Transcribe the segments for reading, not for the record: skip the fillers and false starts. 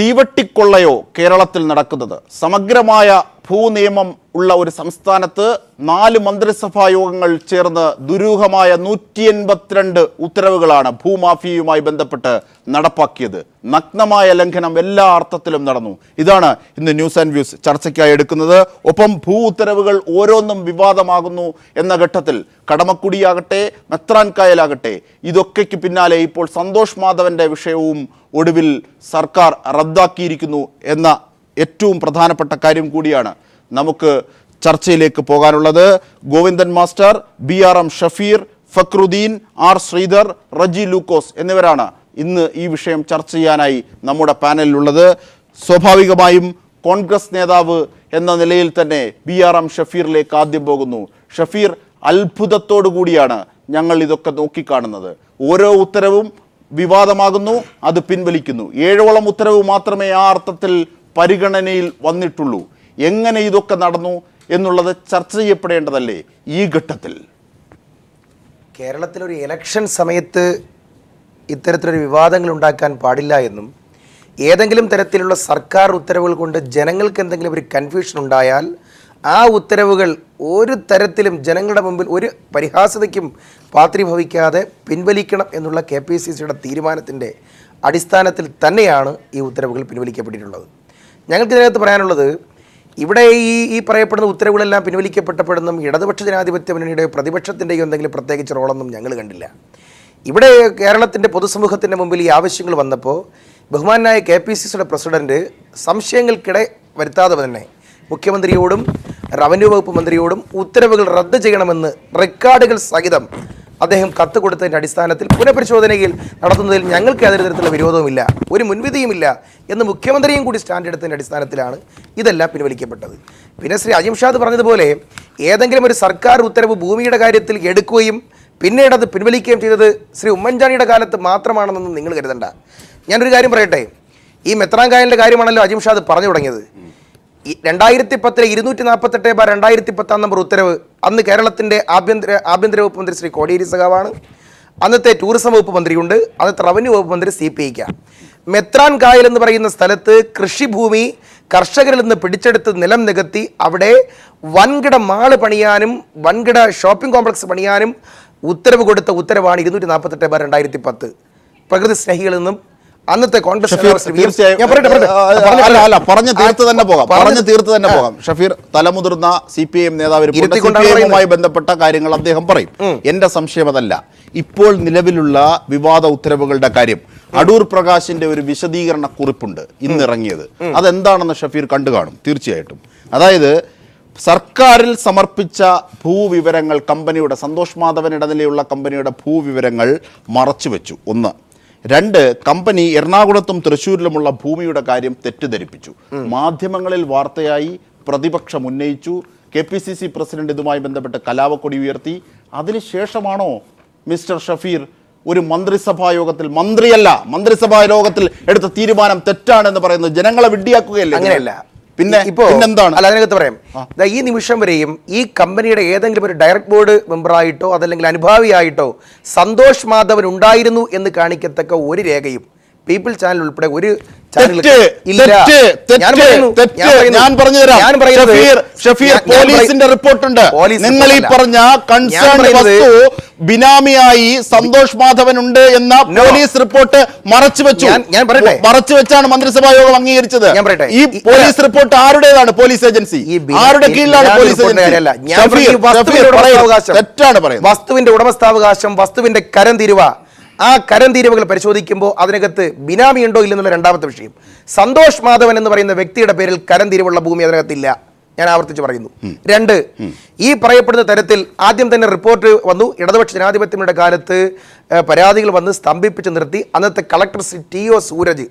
തീവട്ടിക്കൊള്ളയോ കേരളത്തിൽ നടക്കുന്നത്? സമഗ്രമായ ഭൂനിയമം ഉള്ള ഒരു സംസ്ഥാനത്ത് 4 മന്ത്രിസഭാ യോഗങ്ങൾ ചേർന്ന് ദുരൂഹമായ 182 ഉത്തരവുകളാണ് ഭൂമാഫിയയുമായി ബന്ധപ്പെട്ട് നടപ്പാക്കിയത്. നഗ്നമായ ലംഘനം എല്ലാ അർത്ഥത്തിലും നടന്നു. ഇതാണ് ഇന്ന് ന്യൂസ് ആൻഡ് വ്യൂസ് ചർച്ചയ്ക്കായി എടുക്കുന്നത്. ഒപ്പം ഭൂ ഉത്തരവുകൾ ഓരോന്നും വിവാദമാകുന്നു എന്ന ഘട്ടത്തിൽ കടമക്കുടിയാകട്ടെ മെത്രാൻകായലാകട്ടെ ഇതൊക്കെയ്ക്ക് പിന്നാലെ ഇപ്പോൾ സന്തോഷ് മാധവന്റെ വിഷയവും ഒടുവിൽ സർക്കാർ റദ്ദാക്കിയിരിക്കുന്നു എന്ന ഏറ്റവും പ്രധാനപ്പെട്ട കാര്യം കൂടിയാണ് നമുക്ക് ചർച്ചയിലേക്ക് പോകാനുള്ളത്. Govindan master, BRM Shafeer, Fakhruddin, R Sreedhar, Reji Lukose എന്നിവരാണ് ഇന്ന് ഈ വിഷയം ചർച്ച ചെയ്യാനായി നമ്മുടെ പാനലിലുള്ളത്. സ്വാഭാവികമായും കോൺഗ്രസ് നേതാവ് എന്ന നിലയിൽ തന്നെ BRM ഷഫീറിലേക്ക് ആദ്യം പോകുന്നു. ഷഫീർ, അത്ഭുതത്തോടു കൂടിയാണ് ഞങ്ങൾ ഇതൊക്കെ നോക്കിക്കാണുന്നത്. ഓരോ ഉത്തരവും വിവാദമാകുന്നു, അത് പിൻവലിക്കുന്നു. 7ഓളം ഉത്തരവ് മാത്രമേ ആ അർത്ഥത്തിൽ പരിഗണനയിൽ വന്നിട്ടുള്ളൂ. എങ്ങനെ ഇതൊക്കെ നടന്നു എന്നുള്ളത് ചർച്ച ചെയ്യപ്പെടേണ്ടതല്ലേ ഈ ഘട്ടത്തിൽ? കേരളത്തിലൊരു ഇലക്ഷൻ സമയത്ത് ഇത്തരത്തിലൊരു വിവാദങ്ങൾ ഉണ്ടാക്കാൻ പാടില്ല എന്നും ഏതെങ്കിലും തരത്തിലുള്ള സർക്കാർ ഉത്തരവുകൾ കൊണ്ട് ജനങ്ങൾക്ക് എന്തെങ്കിലും ഒരു കൺഫ്യൂഷൻ ഉണ്ടായാൽ ആ ഉത്തരവുകൾ ഒരു തരത്തിലും ജനങ്ങളുടെ മുമ്പിൽ ഒരു പരിഹാസതയ്ക്കും പാത്രീഭവിക്കാതെ പിൻവലിക്കണം എന്നുള്ള KPCCയുടെ തീരുമാനത്തിൻ്റെ അടിസ്ഥാനത്തിൽ തന്നെയാണ് ഈ ഉത്തരവുകൾ പിൻവലിക്കപ്പെട്ടിട്ടുള്ളത്. ഞങ്ങൾക്ക് ഇതിനകത്ത് പറയാനുള്ളത്, ഇവിടെ ഈ പറയപ്പെടുന്ന ഉത്തരവുകളെല്ലാം പിൻവലിക്കപ്പെട്ടപ്പെടുന്നതും ഇടതുപക്ഷ ജനാധിപത്യ മുന്നണിയുടെയോ പ്രതിപക്ഷത്തിൻ്റെയോ എന്തെങ്കിലും പ്രത്യേകിച്ച് റോളൊന്നും ഞങ്ങൾ കണ്ടില്ല. ഇവിടെ കേരളത്തിൻ്റെ പൊതുസമൂഹത്തിൻ്റെ മുമ്പിൽ ഈ ആവശ്യങ്ങൾ വന്നപ്പോൾ ബഹുമാനായ KPCCയുടെ പ്രസിഡന്റ് സംശയങ്ങൾക്കിടെ വരുത്താതെ തന്നെ മുഖ്യമന്ത്രിയോടും റവന്യൂ വകുപ്പ് മന്ത്രിയോടും ഉത്തരവുകൾ റദ്ദ് ചെയ്യണമെന്ന് റെക്കോർഡുകൾ സഹിതം അദ്ദേഹം കത്ത് കൊടുത്തതിൻ്റെ അടിസ്ഥാനത്തിൽ പുനഃപരിശോധനയിൽ നടത്തുന്നതിൽ ഞങ്ങൾക്ക് യാതൊരു തരത്തിലുള്ള വിരോധവുമില്ല, ഒരു മുൻവിധിയുമില്ല എന്ന് മുഖ്യമന്ത്രിയും കൂടി സ്റ്റാൻഡ് എടുത്തതിൻ്റെ അടിസ്ഥാനത്തിലാണ് ഇതെല്ലാം പിൻവലിക്കപ്പെട്ടത്. പിന്നെ ശ്രീ അജിംഷാദ് പറഞ്ഞതുപോലെ ഏതെങ്കിലും ഒരു സർക്കാർ ഉത്തരവ് ഭൂമിയുടെ കാര്യത്തിൽ എടുക്കുകയും പിന്നീട് അത് പിൻവലിക്കുകയും ചെയ്തത് ശ്രീ ഉമ്മൻചാണ്ടിയുടെ കാലത്ത് മാത്രമാണെന്നൊന്നും നിങ്ങൾ കരുതണ്ട. ഞാനൊരു കാര്യം പറയട്ടെ, ഈ മെത്രാൻകായലിൻ്റെ കാര്യമാണല്ലോ അജിംഷാദ് പറഞ്ഞു തുടങ്ങിയത്. 2010 248/2010 നമ്പർ ഉത്തരവ് അന്ന് കേരളത്തിൻ്റെ ആഭ്യന്തര വകുപ്പ് മന്ത്രി ശ്രീ കോടിയേരി സഖാവാണ്. അന്നത്തെ ടൂറിസം വകുപ്പ് മന്ത്രിയുണ്ട്, അന്നത്തെ റവന്യൂ വകുപ്പ് മന്ത്രി CPIക്ക്. മെത്രാൻകായൽ എന്ന് പറയുന്ന സ്ഥലത്ത് കൃഷിഭൂമി കർഷകരിൽ നിന്ന് പിടിച്ചെടുത്ത് നിലം നികത്തി അവിടെ വൻകിട മാള് പണിയാനും വൻകിട ഷോപ്പിംഗ് കോംപ്ലക്സ് പണിയാനും ഉത്തരവ് കൊടുത്ത ഉത്തരവാണ് 248/2010. പ്രകൃതി സ്നേഹികളിൽ നിന്നും അന്നത്തെ കോൺഗ്രസ് പറഞ്ഞു തീർത്ത് തന്നെ പോകാം. ഷഫീർ, തലമുതിർന്ന CPIM നേതാവുമായി ബന്ധപ്പെട്ട കാര്യങ്ങൾ അദ്ദേഹം പറയും. എന്റെ സംശയം അതല്ല, ഇപ്പോൾ നിലവിലുള്ള വിവാദ ഉത്തരവുകളുടെ കാര്യം. അടൂർ പ്രകാശിന്റെ ഒരു വിശദീകരണ കുറിപ്പുണ്ട് ഇന്നിറങ്ങിയത്. അതെന്താണെന്ന് ഷഫീർ കണ്ടു കാണും തീർച്ചയായിട്ടും. അതായത് സർക്കാരിൽ സമർപ്പിച്ച ഭൂവിവരങ്ങൾ കമ്പനിയുടെ സന്തോഷ് മാധവൻ ഇടനിലയുള്ള കമ്പനിയുടെ ഭൂവിവരങ്ങൾ മറച്ചുവെച്ചു. 1. 2, കമ്പനി എറണാകുളത്തും തൃശ്ശൂരിലുമുള്ള ഭൂമിയുടെ കാര്യം തെറ്റിദ്ധരിപ്പിച്ചു. മാധ്യമങ്ങളിൽ വാർത്തയായി പ്രതിപക്ഷം ഉന്നയിച്ചു. KPCC പ്രസിഡന്റ് ഇതുമായി ബന്ധപ്പെട്ട് കലാപക്കൊടി ഉയർത്തി. അതിനുശേഷമാണോ മിസ്റ്റർ ഷഫീർ ഒരു മന്ത്രിസഭാ യോഗത്തിൽ, മന്ത്രിസഭാ യോഗത്തിൽ എടുത്ത തീരുമാനം തെറ്റാണെന്ന് പറയുന്നത്? ജനങ്ങളെ വിഡ്ഢിയാക്കുകയല്ലേ? അങ്ങനെയല്ല. പിന്നെ എന്താണ്? അല്ല, അതിനകത്ത് പറയാം, ഈ നിമിഷം വരെയും ഈ കമ്പനിയുടെ ഏതെങ്കിലും ഒരു ഡയറക്ട് ബോർഡ് മെമ്പറായിട്ടോ അതല്ലെങ്കിൽ അനുഭാവിയായിട്ടോ സന്തോഷ് മാധവൻ ഉണ്ടായിരുന്നു എന്ന് കാണിക്കത്തക്ക ഒരു രേഖയും പീപ്പിൾ ചാനൽ ഉൾപ്പെടെ ഒരു പോലീസിന്റെ റിപ്പോർട്ടുണ്ട്. നിങ്ങൾ ഈ പറഞ്ഞ കൺസേൺ വസ്തു ബിനാമിയായി സന്തോഷ് മാധവൻ ഉണ്ട് എന്ന പോലീസ് റിപ്പോർട്ട് മറച്ചുവെച്ചാണ് മന്ത്രിസഭാ യോഗം അംഗീകരിച്ചത്. ഈ പോലീസ് റിപ്പോർട്ട് ആരുടേതാണ്? Police agency. ആരുടെ കീഴിലാണ് പോലീസ് ഏജൻസി? തെറ്റാണ് പറയുന്നത്. വസ്തുവിന്റെ ഉടമസ്ഥാവകാശം, വസ്തുവിന്റെ കരം തീരുവ, ആ കരം തീരുവകൾ പരിശോധിക്കുമ്പോൾ അതിനകത്ത് ബിനാമി ഉണ്ടോ ഇല്ലെന്നുള്ള രണ്ടാമത്തെ വിഷയം. സന്തോഷ് മാധവൻ എന്ന് പറയുന്ന വ്യക്തിയുടെ പേരിൽ കരം തീരുവുള്ള ഭൂമി അതിനകത്തില്ല. ഞാൻ ആവർത്തിച്ച് പറയുന്നു. 2, ഈ പറയപ്പെടുന്ന തരത്തിൽ ആദ്യം തന്നെ റിപ്പോർട്ട് വന്നു. ഇടതുപക്ഷ ജനാധിപത്യങ്ങളുടെ കാലത്ത് പരാതികൾ വന്ന് സ്തംഭിപ്പിച്ച് നിർത്തി. അന്നത്തെ കളക്ടർ TO സൂരജ്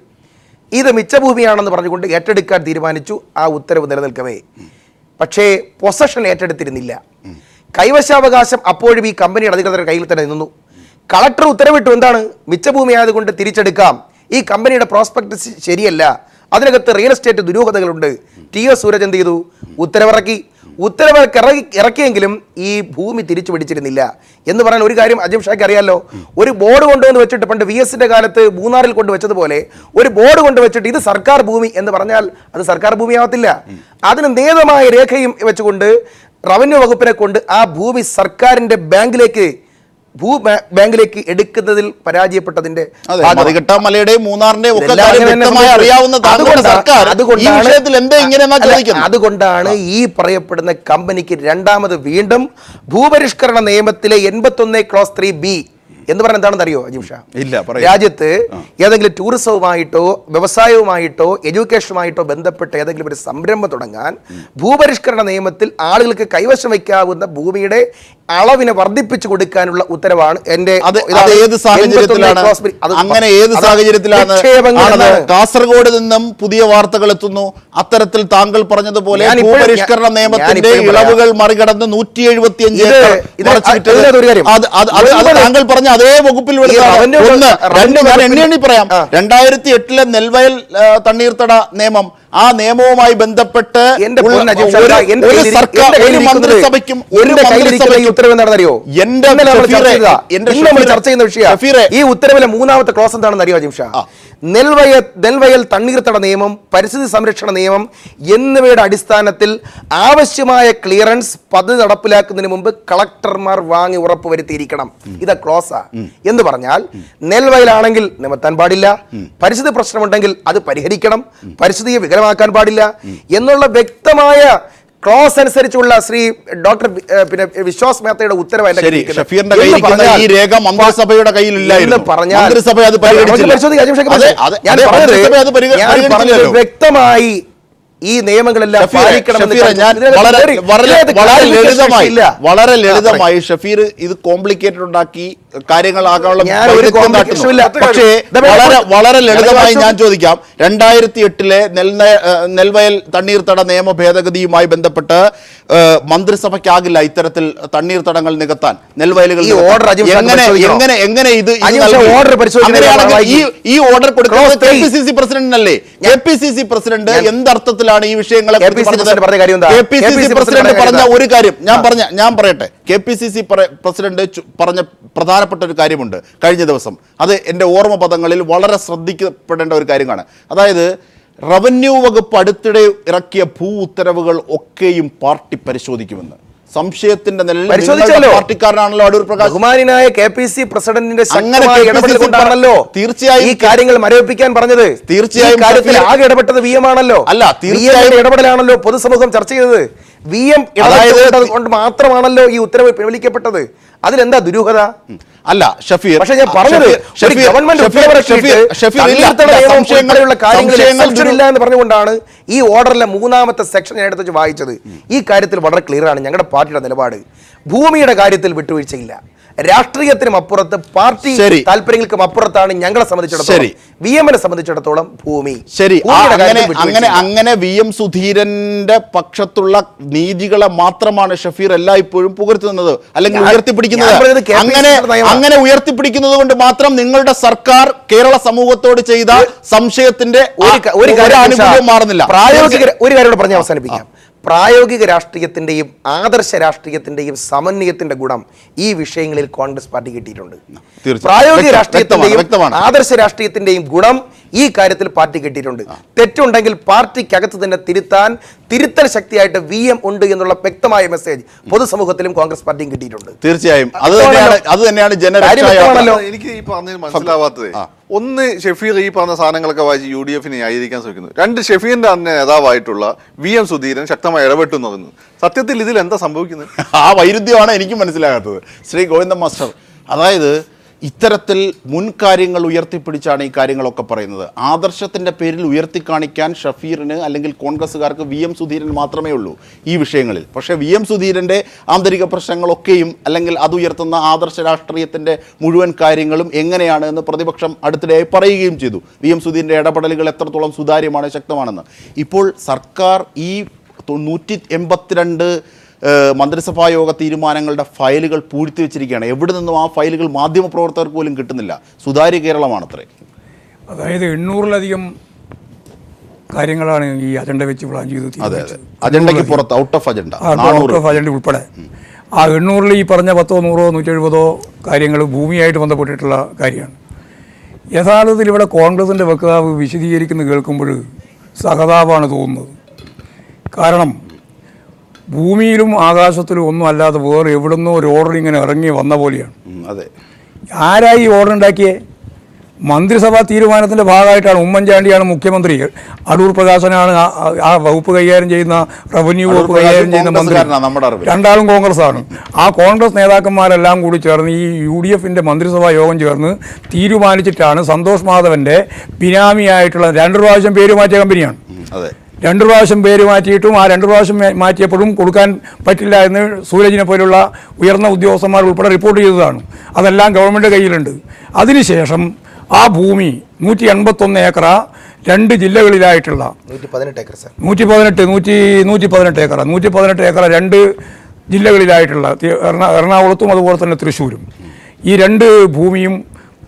ഇത് മിച്ചഭൂമിയാണെന്ന് പറഞ്ഞുകൊണ്ട് ഏറ്റെടുക്കാൻ തീരുമാനിച്ചു. ആ ഉത്തരവ് നിലനിൽക്കവേ പക്ഷേ പൊസഷൻ ഏറ്റെടുത്തിരുന്നില്ല. കൈവശാവകാശം അപ്പോഴും ഈ കമ്പനിയുടെ അധികൃതരുടെ കയ്യിൽ തന്നെ നിന്നു. കളക്ടർ ഉത്തരവിട്ടു, എന്താണ്, മിച്ചഭൂമി ആയതുകൊണ്ട് തിരിച്ചെടുക്കാം, ഈ കമ്പനിയുടെ പ്രോസ്പെക്ടസ് ശരിയല്ല, അതിനകത്ത് റിയൽ എസ്റ്റേറ്റ് ദുരൂഹതകളുണ്ട്. TO സൂരജ് എന്ത് ചെയ്തു? ഉത്തരവിറക്കി. ഉത്തരവ് ഇറക്കിയെങ്കിലും ഈ ഭൂമി തിരിച്ചു പിടിച്ചിരുന്നില്ല എന്ന് പറയാൻ ഒരു കാര്യം അജിം ഷാക്ക് അറിയാലോ. ഒരു ബോർഡ് കൊണ്ടുവന്ന് വെച്ചിട്ട് പണ്ട് VS-ന്റെ കാലത്ത് മൂന്നാറിൽ കൊണ്ടുവച്ചതുപോലെ ഒരു ബോർഡ് കൊണ്ടുവച്ചിട്ട് ഇത് സർക്കാർ ഭൂമി എന്ന് പറഞ്ഞാൽ അത് സർക്കാർ ഭൂമിയാവത്തില്ല. അതിന് നിയതമായ രേഖയും വെച്ചുകൊണ്ട് റവന്യൂ വകുപ്പിനെ കൊണ്ട് ആ ഭൂമി സർക്കാരിന്റെ ബാങ്കിലേക്ക് എടുക്കുന്നതിൽ പരാജയപ്പെട്ടതിന്റെ മലയുടെയും മൂന്നാറിന്റെയും ഒക്കെ അറിയാവുന്ന അതുകൊണ്ടാണ് ഈ പറയപ്പെടുന്ന കമ്പനിക്ക് രണ്ടാമത് വീണ്ടും ഭൂപരിഷ്കരണ നിയമത്തിലെ 81(3)(b) എന്ന് പറഞ്ഞാൽ എന്താണെന്ന് അറിയോ അജിം ഷാ? രാജ്യത്ത് ഏതെങ്കിലും ടൂറിസവുമായിട്ടോ വ്യവസായവുമായിട്ടോ എഡ്യൂക്കേഷനുമായിട്ടോ ബന്ധപ്പെട്ട ഏതെങ്കിലും ഒരു സംരംഭം തുടങ്ങാൻ ഭൂപരിഷ്കരണ നിയമത്തിൽ ആളുകൾക്ക് കൈവശം വയ്ക്കാവുന്ന ഭൂമിയുടെ അളവിനെ വർദ്ധിപ്പിച്ചു കൊടുക്കാനുള്ള ഉത്തരവാണ് എന്റെ. അങ്ങനെ ഏത് സാഹചര്യത്തിലാണ് കാസർഗോഡ് നിന്നും പുതിയ വാർത്തകൾ എത്തുന്നു? അത്തരത്തിൽ താങ്കൾ പറഞ്ഞതുപോലെ ഭൂപരിഷ്കരണ നിയമത്തിന്റെ ഇളവുകൾ മറികടന്ന് 175 താങ്കൾ പറഞ്ഞ അതേ വകുപ്പിൽ എണ്ണി പറയാം. 2008 നെൽവയൽ തണ്ണീർത്തട നിയമം, ആ നിയമവുമായി ബന്ധപ്പെട്ട് മന്ത്രിസഭയ്ക്കും ഉത്തരവ് എന്താണെന്നറിയോ? ചർച്ച ചെയ്യുന്ന വിഷയം ഈ ഉത്തരവിലെ മൂന്നാമത്തെ ക്ലോസ് എന്താണെന്ന് അറിയോ അജിം ഷാ? നെൽവയൽ തണ്ണീർത്തട നിയമം, പരിസ്ഥിതി സംരക്ഷണ നിയമം എന്നിവയുടെ അടിസ്ഥാനത്തിൽ ആവശ്യമായ ക്ലിയറൻസ് പദ്ധതി നടപ്പിലാക്കുന്നതിന് മുമ്പ് കളക്ടർമാർ വാങ്ങി ഉറപ്പുവരുത്തിയിരിക്കണം. ഇതാ ക്ലോസാ എന്ന് പറഞ്ഞാൽ നെൽവയലാണെങ്കിൽ നിമത്താൻ പാടില്ല, പരിസ്ഥിതി പ്രശ്നമുണ്ടെങ്കിൽ അത് പരിഹരിക്കണം, പരിസ്ഥിതിയെ വികലമാക്കാൻ പാടില്ല എന്നുള്ള വ്യക്തമായ ക്ലോസ് അനുസരിച്ചുള്ള ശ്രീ ഡോക്ടർ വിശ്വാസ് മേത്തയുടെ ഉത്തരവ് വ്യക്തമായി ഈ നിയമങ്ങളെല്ലാം വളരെ ലളിതമായി ഷഫീർ ഇത് കോംപ്ലിക്കേറ്റഡ് ഉണ്ടാക്കി കാര്യങ്ങളാകാനുള്ള പക്ഷേ വളരെ ലളിതമായി ഞാൻ ചോദിക്കാം. 2008 നെൽവയൽ തണ്ണീർത്തട നിയമ ഭേദഗതിയുമായി ബന്ധപ്പെട്ട് മന്ത്രിസഭയ്ക്കാകില്ല ഇത്തരത്തിൽ തണ്ണീർത്തടങ്ങൾ നികത്താൻ, നെൽവയലുകൾ എങ്ങനെ ഈ ഓർഡർ കൊടുക്കുന്നത് KPCC പ്രസിഡന്റിനല്ലേ? KPCC പ്രസിഡന്റ് എന്തർത്ഥത്തിലാണ് ഈ വിഷയങ്ങളെ KPCC പ്രസിഡന്റ് പറഞ്ഞ ഒരു കാര്യം ഞാൻ പറയട്ടെ. KPCC പ്രസിഡന്റ് പറഞ്ഞ പ്രധാനപ്പെട്ട ഒരു കാര്യമുണ്ട് കഴിഞ്ഞ ദിവസം. അത് എൻ്റെ ഓർമ്മ പദങ്ങളിൽ വളരെ ശ്രദ്ധിക്കപ്പെടേണ്ട ഒരു കാര്യമാണ്. അതായത് റവന്യൂ വകുപ്പ് അടുത്തിടെ ഇറക്കിയ ഭൂ ഉത്തരവുകൾ ഒക്കെയും പാർട്ടി പരിശോധിക്കുമെന്ന്. സംശയത്തിന്റെ നിലയിൽ പാർട്ടിക്കാരനാണല്ലോ അടൂർ പ്രകാശ്. ബഹുമാനായ KPCC പ്രസിഡന്റിന്റെ കൊണ്ടാണല്ലോ തീർച്ചയായും ഈ കാര്യങ്ങൾ മരവിപ്പിക്കാൻ പറഞ്ഞത്. തീർച്ചയായും കാര്യത്തിൽ ആകെ ഇടപെട്ടത് VM ആണല്ലോ. അല്ല, തീർച്ചയായും ഇടപെടലാണല്ലോ പൊതുസമൂഹം ചർച്ച ചെയ്തത്. VM ഇടപെട്ടത് കൊണ്ട് മാത്രമാണല്ലോ ഈ ഉത്തരവ് പിൻവലിക്കപ്പെട്ടത്. അതിലെന്താ ദുരൂഹത? അല്ല ഷഫീർ, പക്ഷേ ഞാൻ പറഞ്ഞത് കാര്യങ്ങളില്ല എന്ന് പറഞ്ഞുകൊണ്ടാണ് ഈ ഓർഡറിലെ മൂന്നാമത്തെ സെക്ഷൻ ഞാൻ എടുത്ത് വായിച്ചത്. ഈ കാര്യത്തിൽ വളരെ ക്ലിയർ ആണ് ഞങ്ങളുടെ പാർട്ടിയുടെ നിലപാട്. ഭൂമിയുടെ കാര്യത്തിൽ വിട്ടുവീഴ്ചയില്ല. രാഷ്ട്രീയത്തിനും അപ്പുറത്ത് പാർട്ടി താല്പര്യങ്ങൾക്കും അപ്പുറത്താണ് ഞങ്ങളെ സംബന്ധിച്ചിടത്തോളം, VM-നെ സംബന്ധിച്ചിടത്തോളം ഭൂമി. ശരി, അങ്ങനെ VM സുധീരന്റെ പക്ഷത്തുള്ള നീതികളെ മാത്രമാണ് ഷഫീർ എല്ലായ്പ്പോഴും പുകഴ്ത്തുന്നത് അല്ലെങ്കിൽ ഉയർത്തിപ്പിടിക്കുന്നത്. അങ്ങനെ ഉയർത്തിപ്പിടിക്കുന്നത് കൊണ്ട് മാത്രം നിങ്ങളുടെ സർക്കാർ കേരള സമൂഹത്തോട് ചെയ്ത സംശയത്തിന്റെ ഒരു അനുഭവം മാറുന്നില്ല. ഒരു കാര്യം പറഞ്ഞ് അവസാനിപ്പിക്കാം. പ്രായോഗിക രാഷ്ട്രീയത്തിന്റെയും ആദർശ രാഷ്ട്രീയത്തിന്റെയും സമന്വയത്തിന്റെ ഗുണം ഈ വിഷയങ്ങളിൽ കോൺഗ്രസ് പാർട്ടി കിട്ടിയിട്ടുണ്ട്. പ്രായോഗിക രാഷ്ട്രീയത്തിന്റെയും ആദർശ രാഷ്ട്രീയത്തിന്റെയും ഗുണം ഈ കാര്യത്തിൽ പാർട്ടി കിട്ടിയിട്ടുണ്ട്. തെറ്റുണ്ടെങ്കിൽ പാർട്ടിക്കകത്ത് തന്നെ തിരുത്തൽ ശക്തിയായിട്ട് VM ഉണ്ട് എന്നുള്ള വ്യക്തമായ മെസ്സേജ് പൊതുസമൂഹത്തിലും കോൺഗ്രസ് പാർട്ടിയും കിട്ടിയിട്ടുണ്ട്. തീർച്ചയായും അത് തന്നെയാണ് എനിക്ക് ഈ പറഞ്ഞതിന് മനസ്സിലാവാത്തത്. ഒന്ന്, ഷഫീർ ഈ പറഞ്ഞ സാധനങ്ങളൊക്കെ വായിച്ച് UDF-നെ ന്യായീകരിക്കാൻ ശ്രമിക്കുന്നു. രണ്ട്, ഷഫീറിന്റെ തന്നെ നേതാവായിട്ടുള്ള VM സുധീരൻ ശക്തമായി ഇടപെട്ടു എന്ന് പറയുന്നു. സത്യത്തിൽ ഇതിൽ എന്താ സംഭവിക്കുന്നത്? ആ വൈരുദ്ധ്യമാണ് എനിക്ക് മനസ്സിലാകാത്തത് ശ്രീ ഗോവിന്ദൻ മാസ്റ്റർ. അതായത് ഇത്തരത്തിൽ മുൻകാര്യങ്ങൾ ഉയർത്തിപ്പിടിച്ചാണ് ഈ കാര്യങ്ങളൊക്കെ പറയുന്നത്. ആദർശത്തിൻ്റെ പേരിൽ ഉയർത്തിക്കാണിക്കാൻ ഷഫീറിന് അല്ലെങ്കിൽ കോൺഗ്രസ്സുകാർക്ക് VM സുധീരൻ മാത്രമേ ഉള്ളൂ ഈ വിഷയങ്ങളിൽ. പക്ഷേ VM സുധീരൻ്റെ ആന്തരിക പ്രശ്നങ്ങളൊക്കെയും അല്ലെങ്കിൽ അത് ഉയർത്തുന്ന ആദർശ രാഷ്ട്രീയത്തിൻ്റെ മുഴുവൻ കാര്യങ്ങളും എങ്ങനെയാണ് എന്ന് പ്രതിപക്ഷം അടുത്തിടെ പറയുകയും ചെയ്തു. VM സുധീരൻ്റെ ഇടപെടലുകൾ എത്രത്തോളം സുതാര്യമാണ്, ശക്തമാണെന്ന്. ഇപ്പോൾ സർക്കാർ ഈ 182 മന്ത്രിസഭാ യോഗ തീരുമാനങ്ങളുടെ ഫയലുകൾ പൂഴ്ത്തി വെച്ചിരിക്കുകയാണ്. എവിടെ നിന്നും ആ ഫയലുകൾ മാധ്യമപ്രവർത്തകർക്ക് പോലും കിട്ടുന്നില്ല. സുതാര്യ കേരളമാണത്രേ. അതായത് 800-ലധികം കാര്യങ്ങളാണ് ഈ അജണ്ട വെച്ച് പ്ലാൻ ചെയ്ത് അതെ തീരുമാനിച്ചത്. അജണ്ടയ്ക്ക് പുറത്ത് out of agenda out of agenda ഉൾപ്പെടെ ആ 800 ഈ പറഞ്ഞ 10, 100, 170 കാര്യങ്ങൾ ഭൂമിയായിട്ട് ബന്ധപ്പെട്ടിട്ടുള്ള കാര്യമാണ്. യഥാർത്ഥത്തിൽ ഇവിടെ കോൺഗ്രസിൻ്റെ വക്താവ് വിശദീകരിക്കുന്നത് കേൾക്കുമ്പോൾ സഹതാപമാണ് തോന്നുന്നത്. കാരണം ഭൂമിയിലും ആകാശത്തിലും ഒന്നും അല്ലാതെ വേറെ എവിടുന്നോ ഒരു ഓർഡർ ഇങ്ങനെ ഇറങ്ങി വന്ന പോലെയാണ്. അതെ. ആരായി ഈ ഓർഡർ ഉണ്ടാക്കിയേ? മന്ത്രിസഭാ തീരുമാനത്തിൻ്റെ ഭാഗമായിട്ടാണ്. ഉമ്മൻചാണ്ടിയാണ് മുഖ്യമന്ത്രി, അടൂർ പ്രകാശനാണ് ആ വകുപ്പ് കൈകാര്യം ചെയ്യുന്ന, റവന്യൂ വകുപ്പ് കൈകാര്യം ചെയ്യുന്ന മന്ത്രി. രണ്ടാളും കോൺഗ്രസ്സാണ്. ആ കോൺഗ്രസ് നേതാക്കന്മാരെല്ലാം കൂടി ചേർന്ന് ഈ UDFൻ്റെ മന്ത്രിസഭാ യോഗം ചേർന്ന് തീരുമാനിച്ചിട്ടാണ് സന്തോഷ് മാധവൻ്റെ ബിനാമിയായിട്ടുള്ള 2 പ്രാവശ്യം പേര് മാറ്റിയ കമ്പനിയാണ്. 2 പ്രാവശ്യം പേര് മാറ്റിയിട്ടും ആ 2 പ്രാവശ്യം മാറ്റിയപ്പോഴും കൊടുക്കാൻ പറ്റില്ല എന്ന് സൂരജിനെ പോലുള്ള ഉയർന്ന ഉദ്യോഗസ്ഥന്മാർ ഉൾപ്പെടെ റിപ്പോർട്ട് ചെയ്തതാണ്. അതെല്ലാം ഗവൺമെൻറ് കയ്യിലുണ്ട്. അതിനുശേഷം ആ ഭൂമി 181 ഏക്കർ 2 ജില്ലകളിലായിട്ടുള്ള 118 ഏക്കർ 2 ജില്ലകളിലായിട്ടുള്ള എറണാകുളത്തും അതുപോലെ തന്നെ തൃശ്ശൂരും ഈ 2 ഭൂമിയും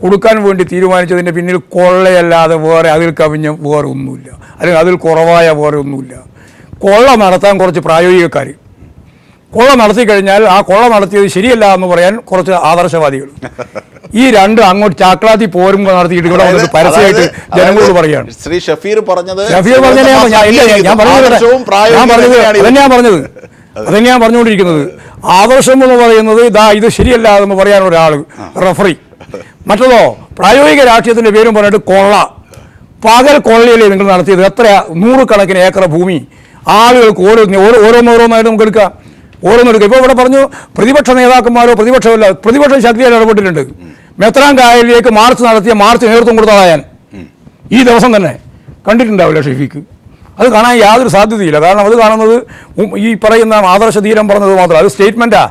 കൊടുക്കാൻ വേണ്ടി തീരുമാനിച്ചതിൻ്റെ പിന്നിൽ കൊള്ളയല്ലാതെ വേറെ അതിൽ കവിഞ്ഞ വേറെ ഒന്നുമില്ല, അല്ലെങ്കിൽ അതിൽ കുറവായ വേറെ ഒന്നുമില്ല. കൊള്ള നടത്താൻ കുറച്ച് പ്രായോഗികക്കാർ, കൊള്ള നടത്തി കഴിഞ്ഞാൽ ആ കൊള്ള നടത്തിയത് ശരിയല്ല എന്ന് പറയാൻ കുറച്ച് ആദർശവാദികൾ. ഈ 2 അങ്ങോട്ട് ചാക്ലാത്തി പോരുമ്പോൾ നടത്തിയിട്ട് ഇവിടെ വന്നിട്ട് പരസ്യമായിട്ട് ജനങ്ങളോട് പറയുകയാണ്. ശ്രീ ഷഫീർ പറഞ്ഞത് അതന്നെയാണ് പറഞ്ഞുകൊണ്ടിരിക്കുന്നത്. ആദർശം എന്ന് പറയുന്നത് ഇത് ശരിയല്ല എന്ന് പറയാൻ ഒരാൾ റഫറി, മറ്റതോ പ്രായോഗിക രാഷ്ട്രീയത്തിൻ്റെ പേരും പറഞ്ഞിട്ട് കൊള്ള, പകൽ കൊള്ളയിലേ നിങ്ങൾ നടത്തിയത്. എത്ര 100 കണക്കിന് ഏക്കർ ഭൂമി ആളുകൾക്ക് ഓരോന്നോരോന്നായിട്ട് നമുക്ക് എടുക്കാം, ഓരോന്നെടുക്കുക. ഇപ്പോൾ ഇവിടെ പറഞ്ഞു പ്രതിപക്ഷ നേതാക്കന്മാരോ പ്രതിപക്ഷ ശക്തിയായിട്ട് ഇടപെട്ടിട്ടുണ്ട്. മെത്രാൻകായലിലേക്ക് മാർച്ച് നേതൃത്വം കൊടുത്തതായാൻ ഈ ദിവസം തന്നെ കണ്ടിട്ടുണ്ടാവില്ല ഷെഫീക്ക്. അത് കാണാൻ യാതൊരു സാധ്യതയില്ല. കാരണം അത് കാണുന്നത് ഈ പറയുന്ന ആദർശ ധീരം പറഞ്ഞത് മാത്രം, അത് സ്റ്റേറ്റ്മെൻറ്റാ.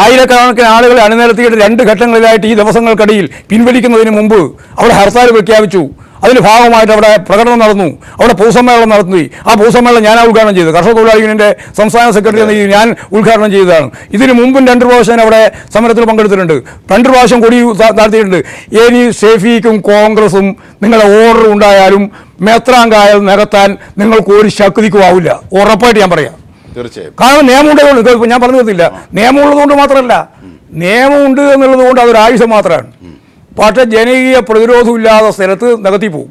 ആയിരക്കണക്കിന് ആളുകളെ അണിനിരത്തിയിട്ട് 2 ഘട്ടങ്ങളിലായിട്ട് ഈ ദിവസങ്ങൾക്കിടയിൽ പിൻവലിക്കുന്നതിന് മുമ്പ് അവിടെ ഹർത്താൽ പ്രഖ്യാപിച്ചു. അതിന് ഭാഗമായിട്ട് അവിടെ പ്രകടനം നടന്നു, അവിടെ പൊതുസമ്മേളനം നടത്തി. ആ പൊതുസമ്മേളനം ഞാനാണ് ഉദ്ഘാടനം ചെയ്തത്. കർഷക തൊഴിലാളി യൂണിയൻ്റെ സംസ്ഥാന സെക്രട്ടറി എന്ന ഞാൻ ഉദ്ഘാടനം ചെയ്തതാണ്. ഇതിന് മുമ്പും 2 പ്രാവശ്യം അവിടെ സമരത്തിൽ പങ്കെടുത്തിട്ടുണ്ട്, 2 പ്രാവശ്യം കൊടി നടത്തിയിട്ടുണ്ട്. ഇനി ഷെഫീക്കും കോൺഗ്രസും നിങ്ങളുടെ ഓർഡർ ഉണ്ടായാലും മെത്രാൻകായൽ നികത്താൻ നിങ്ങൾക്ക് ഒരു ശക്തിക്കും ആവില്ല, ഉറപ്പായിട്ട് ഞാൻ പറയാം. തീർച്ചയായും. കാരണം നിയമമുണ്ട്, ഞാൻ പറഞ്ഞു തരത്തില്ല. നിയമമുള്ളതുകൊണ്ട് മാത്രമല്ല, നിയമമുണ്ട് എന്നുള്ളത് കൊണ്ട് അതൊരു ആയുധം മാത്രമാണ്. പക്ഷേ ജനകീയ പ്രതിരോധമില്ലാത്ത സ്ഥലത്ത് നികത്തിപ്പോവും.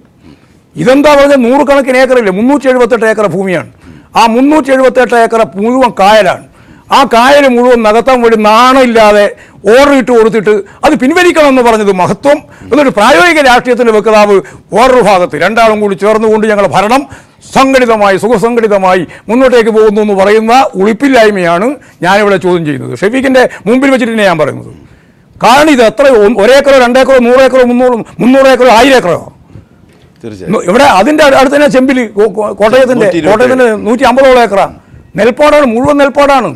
ഇതെന്താ പറഞ്ഞാൽ 100 കണക്കിന് ഏക്കറില്ല, 378 ഏക്കർ ഭൂമിയാണ്. ആ 378 ഏക്കർ മുഴുവൻ കായലാണ്. ആ കായൽ മുഴുവൻ നികത്താൻ വേണ്ടി നാണമില്ലാതെ ഓർഡർ ഇട്ട് കൊടുത്തിട്ട് അത് പിൻവലിക്കണമെന്ന് പറഞ്ഞത് മഹത്വം. എന്നൊരു പ്രായോഗിക രാഷ്ട്രീയത്തിൻ്റെ വക്താവ് ഓർഡർ ഭാഗത്ത് 2 കൂടി ചേർന്നുകൊണ്ട് ഞങ്ങളുടെ ഭരണം സംഘടിതമായി സുഖസംഘടിതമായി മുന്നോട്ടേക്ക് പോകുന്നു എന്ന് പറയുന്ന ഉളിപ്പില്ലായ്മയാണ് ഞാനിവിടെ ചോദ്യം ചെയ്യുന്നത്. ഷെഫീഖിൻ്റെ മുമ്പിൽ വെച്ചിട്ട് തന്നെ ഞാൻ പറയുന്നത്. കാരണം ഇത് എത്ര 1 ഏക്കറോ 2 ഏക്കറോ 100 ഏക്കറോ 300 ഏക്കറോ 1000 ഏക്കറോ ഇവിടെ അതിൻ്റെ അടുത്ത് തന്നെ ചെമ്പിൽ കോട്ടയത്തിൻ്റെ 150 ഏക്കറാണ്. നെൽപ്പാടാണ്, മുഴുവൻ നെൽപ്പാടാണ്.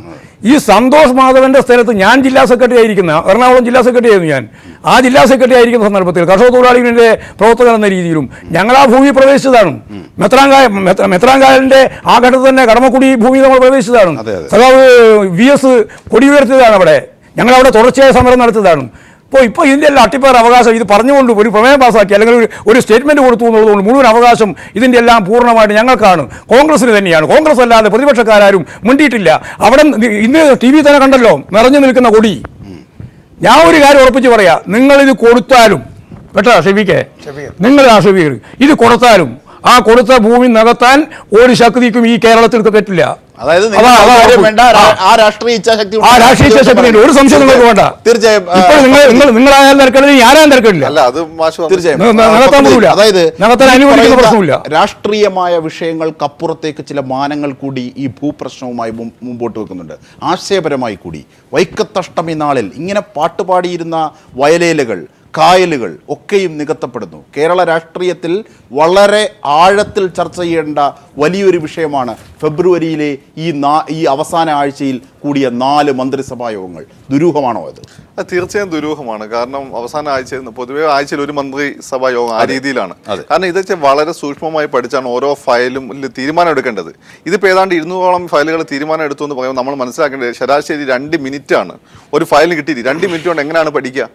ഈ സന്തോഷ് മാധവൻ്റെ സ്ഥലത്ത് ഞാൻ ജില്ലാ സെക്രട്ടറി ആയിരിക്കുന്ന, എറണാകുളം ജില്ലാ സെക്രട്ടറി ആയിരുന്നു ഞാൻ. ആ ജില്ലാ സെക്രട്ടറി ആയിരിക്കുന്ന സന്ദർഭത്തിൽ കർഷക തൊഴിലാളികളുടെ പ്രവർത്തകർ എന്ന രീതിയിലും ഞങ്ങൾ ആ ഭൂമി പ്രവേശിച്ചതാണ്. മെത്രാൻകായലിൻ്റെ ആ ഘട്ടത്തിൽ തന്നെ കടമക്കുടി ഭൂമി നമ്മൾ പ്രവേശിച്ചതാണ്. സഖാവ് VS കൊടി ഉയർത്തിയതാണ് അവിടെ. ഞങ്ങളവിടെ തുടർച്ചയായ സമരം നടത്തിയതാണ്. ഇപ്പോൾ ഇതിൻ്റെ എല്ലാം അട്ടിപ്പേർ അവകാശം ഇത് പറഞ്ഞുകൊണ്ട് ഒരു പ്രമേയം പാസ്സാക്കി അല്ലെങ്കിൽ ഒരു സ്റ്റേറ്റ്മെൻറ്റ് കൊടുത്തു എന്നുള്ളതുകൊണ്ട് മുഴുവൻ അവകാശം ഇതിൻ്റെ എല്ലാം പൂർണ്ണമായിട്ട് ഞങ്ങൾക്കാണ്, കോൺഗ്രസിന് തന്നെയാണ്. കോൺഗ്രസ് അല്ലാതെ പ്രതിപക്ഷക്കാരും മുണ്ടിയിട്ടില്ല. അവിടെ ഇന്ന് TV തന്നെ കണ്ടല്ലോ നിറഞ്ഞു നിൽക്കുന്ന കൊടി. ഞാൻ ഒരു കാര്യം ഉറപ്പിച്ച് പറയാം, നിങ്ങളിത് കൊടുത്താലും കേട്ടോ ഷെഫീഖേ, ഷെഫീഖ് ഇത് കൊടുത്താലും ആ കൊടുത്ത ഭൂമി നികത്താൻ ഒരു ശക്തിക്കും ഈ കേരളത്തിൽ പറ്റില്ല. അതായത് ആ രാഷ്ട്രീയ ഇച്ഛാശക്തി ഒരു സംശയം നിങ്ങൾക്ക് വേണ്ട. തീർച്ചയായും നിങ്ങളായാലും തിരക്കില്ല, ഞാനായാലും തിരക്കില്ല. അതായത് രാഷ്ട്രീയമായ വിഷയങ്ങൾക്കപ്പുറത്തേക്ക് ചില മാനങ്ങൾ കൂടി ഈ ഭൂപ്രശ്നവുമായി മുമ്പോട്ട് വെക്കുന്നുണ്ട്. ആശയപരമായി കൂടി വൈക്കത്തഷ്ടമി നാളിൽ ഇങ്ങനെ പാട്ടുപാടിയിരുന്ന വയലേലകൾ, കായലുകൾ ഒക്കെയും നികത്തപ്പെടുന്നു. കേരള രാഷ്ട്രീയത്തിൽ വളരെ ആഴത്തിൽ ചർച്ച ചെയ്യേണ്ട വലിയൊരു വിഷയമാണ് ഫെബ്രുവരിയിലെ ഈ അവസാന ആഴ്ചയിൽ കൂടിയ 4 മന്ത്രിസഭാ യോഗങ്ങൾ ദുരൂഹമാണോ അത്? അത് തീർച്ചയായും ദുരൂഹമാണ്. കാരണം അവസാന ആഴ്ച പൊതുവെ ആഴ്ചയിൽ ഒരു മന്ത്രിസഭാ യോഗം ആ രീതിയിലാണ്. കാരണം ഇതൊക്കെ വളരെ സൂക്ഷ്മമായി പഠിച്ചാണ് ഓരോ ഫയലും തീരുമാനം എടുക്കേണ്ടത്. ഇതിപ്പോൾ ഏതാണ്ട് 200ഓളം ഫയലുകൾ തീരുമാനം എടുത്തു എന്ന് പറയുമ്പോൾ നമ്മൾ മനസ്സിലാക്കേണ്ടത് ശരാശരി 2 മിനിറ്റാണ് ഒരു ഫയലിന് കിട്ടിയത്. 2 മിനിറ്റ് കൊണ്ട് എങ്ങനെയാണ് പഠിക്കുക?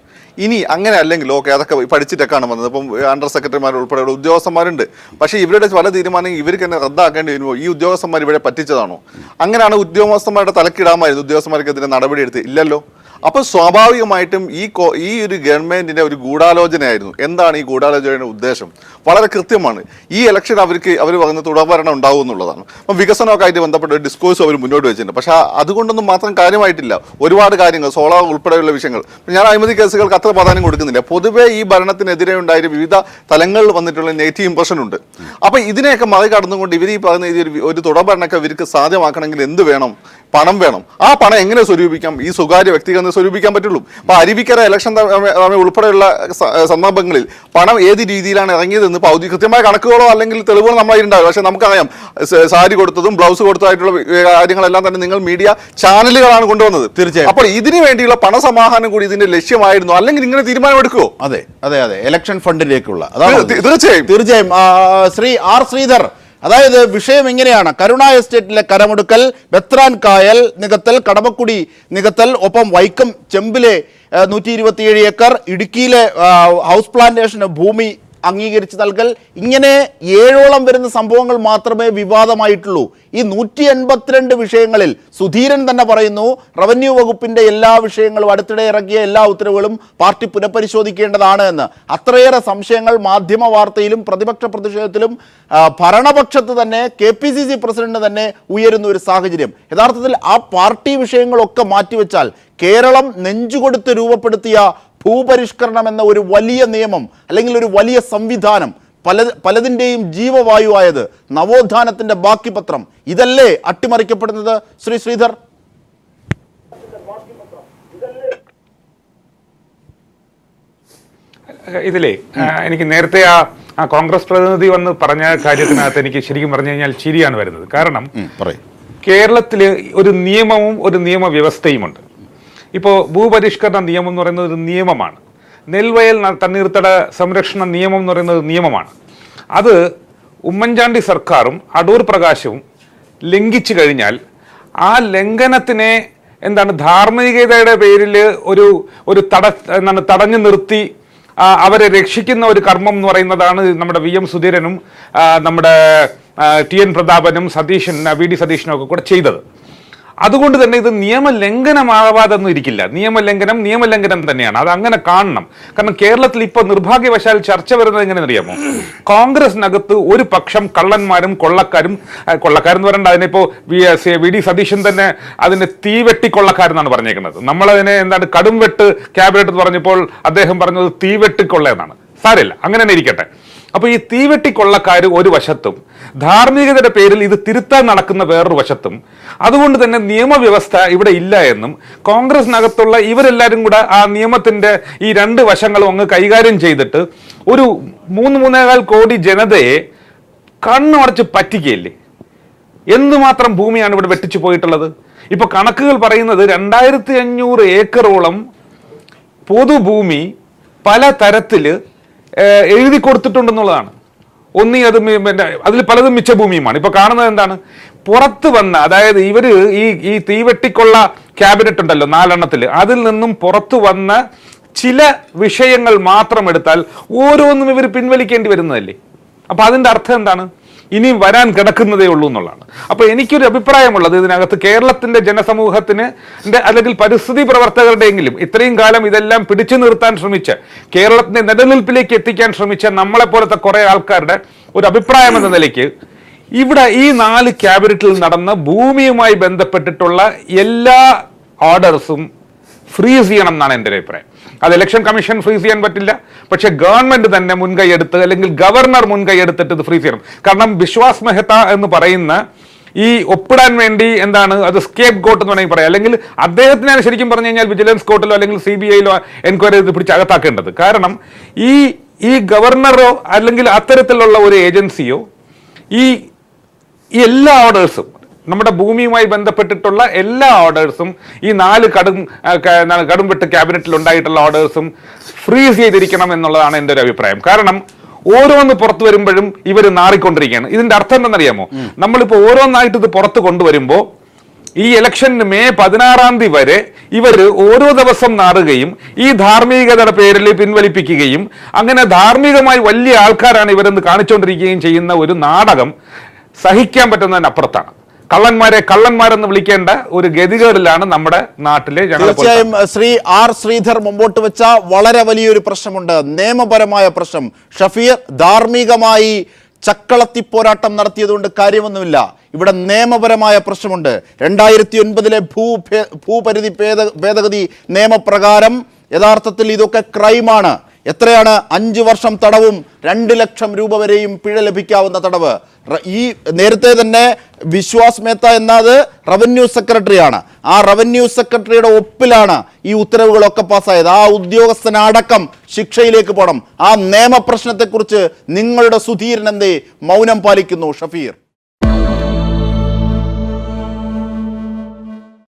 ഇനി അങ്ങനെ അല്ലെങ്കിൽ ഓക്കെ അതൊക്കെ പഠിച്ചിട്ടൊക്കെയാണ് വന്നത്. ഇപ്പം അണ്ടർ സെക്രട്ടറിമാർ ഉൾപ്പെടെയുള്ള ഉദ്യോഗസ്ഥന്മാരുണ്ട്. പക്ഷേ ഇവരുടെ പല തീരുമാനം ഇവർക്ക് തന്നെ റദ്ദാക്കേണ്ടി വരുമ്പോൾ ഈ ഉദ്യോഗസ്ഥന്മാർ ഇവിടെ പറ്റിച്ചതാണോ? അങ്ങനെയാണ് ഉദ്യോഗസ്ഥന്മാരുടെ തലക്കിടാമായിരുന്നു. ഉദ്യോഗസ്ഥന്മാർക്കെതിരെ നടപടി എടുത്ത് ഇല്ലല്ലോ. അപ്പോൾ സ്വാഭാവികമായിട്ടും ഈ ഒരു ഗവൺമെന്റിന്റെ ഒരു ഗൂഢാലോചനയായിരുന്നു. എന്താണ് ഈ ഗൂഢാലോചനയുടെ ഉദ്ദേശം? വളരെ കൃത്യമാണ്. ഈ ഇലക്ഷൻ അവർ പറയുന്ന തുടർഭരണം ഉണ്ടാവും എന്നുള്ളതാണ്. അപ്പം വികസനമൊക്കെ ആയിട്ട് ബന്ധപ്പെട്ട ഒരു ഡിസ്കോഴ്സ് അവർ മുന്നോട്ട് വെച്ചിട്ടുണ്ട്. പക്ഷേ അതുകൊണ്ടൊന്നും മാത്രം കാര്യമായിട്ടില്ല. ഒരുപാട് കാര്യങ്ങൾ സോളാർ ഉൾപ്പെടെയുള്ള വിഷയങ്ങൾ ഞാൻ അഴിമതി കേസുകൾക്ക് അത്ര പ്രാധാന്യം കൊടുക്കുന്നില്ല. പൊതുവെ ഈ ഭരണത്തിനെതിരെ ഉണ്ടായ വിവിധ തലങ്ങളിൽ വന്നിട്ടുള്ള നെഗറ്റീവ് ഇംപ്രഷൻ ഉണ്ട്. അപ്പം ഇതിനെയൊക്കെ മറികടന്നുകൊണ്ട് ഇവർ ഈ പറയുന്ന ഒരു തുടർഭരണമൊക്കെ ഇവർക്ക് സാധ്യമാക്കണമെങ്കിൽ എന്ത് വേണം? പണം വേണം. ആ പണം എങ്ങനെ സ്വരൂപിക്കാം? ഈ സ്വകാര്യ വ്യക്തികൾ സ്വരൂപിക്കാൻ പറ്റുള്ളൂ. അപ്പൊ അരുവിക്കര ഇലക്ഷൻ ഉൾപ്പെടെയുള്ള സന്ദർഭങ്ങളിൽ പണം ഏത് രീതിയിലാണ് ഇറങ്ങിയതെന്ന് കൃത്യമായ കണക്കുകളോ അല്ലെങ്കിൽ തെളിവുകളോ നമ്മളായിട്ടുണ്ടാവും. പക്ഷെ നമുക്കറിയാം സാരി കൊടുത്തതും ബ്ലൗസ് കൊടുത്തതായിട്ടുള്ള കാര്യങ്ങളെല്ലാം തന്നെ നിങ്ങൾ മീഡിയ ചാനലുകളാണ് കൊണ്ടുവന്നത്. തീർച്ചയായും. അപ്പോൾ ഇതിനു വേണ്ടിയുള്ള പണസമാഹരണം കൂടി ഇതിന്റെ ലക്ഷ്യമായിരുന്നു. അല്ലെങ്കിൽ ഇങ്ങനെ തീരുമാനമെടുക്കുമോ? അതെ അതെ അതെ ഇലക്ഷൻ ഫണ്ടിലേക്കുള്ള തീർച്ചയായും. ശ്രീ ആർ ശ്രീധർ, അതായത് വിഷയം ഇങ്ങനെയാണ്. കരുണ എസ്റ്റേറ്റിലെ കരമെടുക്കൽ, ബെത്രാൻ കായൽ നികത്തൽ, കടമക്കുടി നികത്തൽ, ഒപ്പം വൈക്കം ചെമ്പിലെ 127 ഏക്കർ, ഇടുക്കിയിലെ ഹൗസ് പ്ലാന്റേഷന് ഭൂമി അംഗീകരിച്ച് നൽകൽ, ഇങ്ങനെ 7ഓളം വരുന്ന സംഭവങ്ങൾ മാത്രമേ വിവാദമായിട്ടുള്ളൂ. ഈ 182 വിഷയങ്ങളിൽ സുധീരൻ തന്നെ പറയുന്നു റവന്യൂ വകുപ്പിന്റെ എല്ലാ വിഷയങ്ങളും അടുത്തിടെ ഇറക്കിയ എല്ലാ ഉത്തരവുകളും പാർട്ടി പുനഃപരിശോധിക്കേണ്ടതാണ് എന്ന്. അത്രയേറെ സംശയങ്ങൾ മാധ്യമ വാർത്തയിലും പ്രതിപക്ഷ പ്രതിഷേധത്തിലും ഭരണപക്ഷത്ത് തന്നെ KPCC പ്രസിഡന്റ് തന്നെ ഉയരുന്ന ഒരു സാഹചര്യം. യഥാർത്ഥത്തിൽ ആ പാർട്ടി വിഷയങ്ങളൊക്കെ മാറ്റിവെച്ചാൽ കേരളം നെഞ്ചുകൊടുത്ത് രൂപപ്പെടുത്തിയ ഭൂപരിഷ്കരണം എന്ന ഒരു വലിയ നിയമം അല്ലെങ്കിൽ ഒരു വലിയ സംവിധാനം, പലതിൻ്റെയും ജീവവായുവായത്, നവോത്ഥാനത്തിന്റെ ബാക്കി പത്രം, ഇതല്ലേ അട്ടിമറിക്കപ്പെടുന്നത്? ശ്രീ ശ്രീധർ, ഇതിലേ എനിക്ക് നേരത്തെ ആ കോൺഗ്രസ് പ്രതിനിധി വന്ന് പറഞ്ഞ കാര്യത്തിനകത്ത് എനിക്ക് ശരിക്കും പറഞ്ഞു കഴിഞ്ഞാൽ ചിരിയാണ് വരുന്നത്. കാരണം കേരളത്തിൽ ഒരു നിയമവും ഒരു നിയമവ്യവസ്ഥയുമുണ്ട്. ഇപ്പോൾ ഭൂപരിഷ്കരണ നിയമം എന്ന് പറയുന്നത് ഒരു നിയമമാണ്. നെൽവയൽ തണ്ണീർത്തട സംരക്ഷണ നിയമം എന്ന് പറയുന്നത് നിയമമാണ്. അത് ഉമ്മൻചാണ്ടി സർക്കാരും അടൂർ പ്രകാശവും ലംഘിച്ചു കഴിഞ്ഞാൽ ആ ലംഘനത്തിനെ ധാർമ്മികതയുടെ പേരിൽ ഒരു തടഞ്ഞു നിർത്തി അവരെ രക്ഷിക്കുന്ന ഒരു കർമ്മം എന്ന് പറയുന്നതാണ് നമ്മുടെ VM സുധീരനും നമ്മുടെ TN പ്രതാപനും VD സതീശനും ഒക്കെ കൂടെ ചെയ്തത്. അതുകൊണ്ട് തന്നെ ഇത് നിയമലംഘനമാവാതൊന്നും ഇരിക്കില്ല. നിയമലംഘനം തന്നെയാണ്. അത് അങ്ങനെ കാണണം. കാരണം കേരളത്തിൽ ഇപ്പോൾ നിർഭാഗ്യവശാൽ ചർച്ച വരുന്നത് എങ്ങനെയെന്ന് അറിയാമോ? കോൺഗ്രസിനകത്ത് ഒരു പക്ഷം കള്ളന്മാരും കൊള്ളക്കാരെന്ന് പറയേണ്ട, അതിനിപ്പോ VD സതീശൻ തന്നെ അതിന് തീവെട്ടി കൊള്ളക്കാരെന്നാണ് പറഞ്ഞേക്കുന്നത്. നമ്മളതിനെ കടും വെട്ട് ക്യാബിനറ്റ് പറഞ്ഞപ്പോൾ അദ്ദേഹം പറഞ്ഞത് തീവെട്ടി കൊള്ള എന്നാണ്. സാരമില്ല, അങ്ങനെ തന്നെ ഇരിക്കട്ടെ. അപ്പൊ ഈ തീവെട്ടി കൊള്ളക്കാർ ഒരു വശത്തും ധാർമ്മികതയുടെ പേരിൽ ഇത് തിരുത്താൻ നടക്കുന്ന വേറൊരു വശത്തും, അതുകൊണ്ട് തന്നെ നിയമവ്യവസ്ഥ ഇവിടെ ഇല്ല എന്നും കോൺഗ്രസിനകത്തുള്ള ഇവരെല്ലാവരും കൂടെ ആ നിയമത്തിന്റെ ഈ 2 വശങ്ങളും അങ്ങ് കൈകാര്യം ചെയ്തിട്ട് ഒരു 3-3.25 കോടി ജനതയെ കണ്ണുമടച്ച് പറ്റിക്കുകയില്ലേ? എന്തുമാത്രം ഭൂമിയാണ് ഇവിടെ വെട്ടിച്ചു പോയിട്ടുള്ളത്? ഇപ്പൊ കണക്കുകൾ പറയുന്നത് 2500 ഏക്കറോളം പൊതുഭൂമി പല തരത്തില് എഴുതി കൊടുത്തിട്ടുണ്ടെന്നുള്ളതാണ്. അതിൽ പലതും മിച്ചഭൂമിയുമാണ്. ഇപ്പൊ കാണുന്നത് എന്താണ്? പുറത്ത് വന്ന, അതായത് ഇവര് ഈ തീവെട്ടിക്കൊള്ള ക്യാബിനറ്റ് ഉണ്ടല്ലോ 4 എണ്ണത്തിൽ, അതിൽ നിന്നും പുറത്തു വന്ന ചില വിഷയങ്ങൾ മാത്രം എടുത്താൽ ഓരോന്നും ഇവർ പിൻവലിക്കേണ്ടി വരുന്നതല്ലേ? അപ്പൊ അതിന്റെ അർത്ഥം എന്താണ്? ഇനിയും വരാൻ കിടക്കുന്നതേ ഉള്ളൂ എന്നുള്ളതാണ്. അപ്പൊ എനിക്കൊരു അഭിപ്രായമുള്ളത്, ഇതിനകത്ത് കേരളത്തിന്റെ ജനസമൂഹത്തിന് അല്ലെങ്കിൽ പരിസ്ഥിതി പ്രവർത്തകരുടെയെങ്കിലും ഇത്രയും കാലം ഇതെല്ലാം പിടിച്ചു നിർത്താൻ ശ്രമിച്ച് കേരളത്തിന്റെ നിലനിൽപ്പിലേക്ക് എത്തിക്കാൻ ശ്രമിച്ച നമ്മളെപ്പോലത്തെ കുറെ ആൾക്കാരുടെ ഒരു അഭിപ്രായം എന്ന നിലയ്ക്ക് ഇവിടെ ഈ 4 ക്യാബിനറ്റിൽ നടന്ന ഭൂമിയുമായി ബന്ധപ്പെട്ടിട്ടുള്ള എല്ലാ ഓർഡേഴ്സും ഫ്രീസ് ചെയ്യണം എന്നാണ് എൻ്റെ അഭിപ്രായം. അത് ഇലക്ഷൻ കമ്മീഷൻ ഫ്രീസ് ചെയ്യാൻ പറ്റില്ല, പക്ഷെ ഗവൺമെന്റ് തന്നെ മുൻകൈയെടുത്ത് അല്ലെങ്കിൽ ഗവർണർ മുൻകൈയെടുത്തിട്ട് ഇത് ഫ്രീസ് ചെയ്യണം. കാരണം ബിശ്വാസ് മെഹ്ത എന്ന് പറയുന്ന ഈ ഒപ്പിടാൻ വേണ്ടി അത് സ്കേപ്പ് ഗോട്ട് എന്ന് വേണമെങ്കിൽ പറയാം. അല്ലെങ്കിൽ അദ്ദേഹത്തിനാണ് ശരിക്കും പറഞ്ഞു കഴിഞ്ഞാൽ വിജിലൻസ് കോർട്ടിലോ അല്ലെങ്കിൽ CBIയിലോ എൻക്വയറി ചെയ്ത് പിടിച്ച് അകത്താക്കേണ്ടത്. കാരണം ഈ ഗവർണറോ അല്ലെങ്കിൽ അത്തരത്തിലുള്ള ഒരു ഏജൻസിയോ ഈ എല്ലാ ഓർഡേഴ്സും നമ്മുടെ ഭൂമിയുമായി ബന്ധപ്പെട്ടിട്ടുള്ള എല്ലാ ഓർഡേഴ്സും ഈ 4 കടുംവെട്ട് ക്യാബിനറ്റിൽ ഉണ്ടായിട്ടുള്ള ഓർഡേഴ്സും ഫ്രീസ് ചെയ്തിരിക്കണം എന്നുള്ളതാണ് എൻ്റെ ഒരു അഭിപ്രായം. കാരണം ഓരോന്ന് പുറത്തു വരുമ്പോഴും ഇവർ നാറിക്കൊണ്ടിരിക്കുകയാണ്. ഇതിന്റെ അർത്ഥം എന്താണെന്നറിയാമോ? നമ്മളിപ്പോൾ ഓരോന്നായിട്ട് ഇത് പുറത്ത് കൊണ്ടുവരുമ്പോൾ ഈ ഇലക്ഷന് മെയ് 16 വരെ ഇവർ ഓരോ ദിവസം നാറുകയും ഈ ധാർമ്മികതയുടെ പേരിൽ പിൻവലിപ്പിക്കുകയും അങ്ങനെ ധാർമ്മികമായി വലിയ ആൾക്കാരാണ് ഇവരെന്ന് കാണിച്ചുകൊണ്ടിരിക്കുകയും ചെയ്യുന്ന ഒരു നാടകം സഹിക്കാൻ പറ്റുന്നതിനപ്പുറത്താണ്. കള്ളന്മാരെ കള്ളന്മാരെന്ന് വിളിക്കേണ്ട ഒരു ഗതികേടിലാണ് നമ്മുടെ നാട്ടിലെ തീർച്ചയായും ശ്രീ ആർ ശ്രീധർ മുമ്പോട്ട് വെച്ച വളരെ വലിയൊരു പ്രശ്നമുണ്ട്, നിയമപരമായ പ്രശ്നം. ഷഫീർ, ധാർമ്മികമായി ചക്കളത്തിപ്പോരാട്ടം നടത്തിയതുകൊണ്ട് കാര്യമൊന്നുമില്ല. ഇവിടെ നിയമപരമായ പ്രശ്നമുണ്ട്. 2009 ഭൂപരിധി ഭേദഗതി നിയമപ്രകാരം യഥാർത്ഥത്തിൽ ഇതൊക്കെ ക്രൈമാണ്. എത്രയാണ്? 5 വർഷം തടവും 2 ലക്ഷം രൂപ വരെയും പിഴ ലഭിക്കാവുന്ന തടവ്. ഈ നേരത്തെ തന്നെ വിശ്വാസ് മേത്ത എന്നത് റവന്യൂ സെക്രട്ടറിയാണ്. ആ റവന്യൂ സെക്രട്ടറിയുടെ ഒപ്പിലാണ് ഈ ഉത്തരവുകളൊക്കെ പാസ്സായത്. ആ ഉദ്യോഗസ്ഥനടക്കം ശിക്ഷയിലേക്ക് പോകണം. ആ നിയമപ്രശ്നത്തെക്കുറിച്ച് നിങ്ങളുടെ സുധീരൻ എന്തേ മൗനം പാലിക്കുന്നു ഷഫീർ?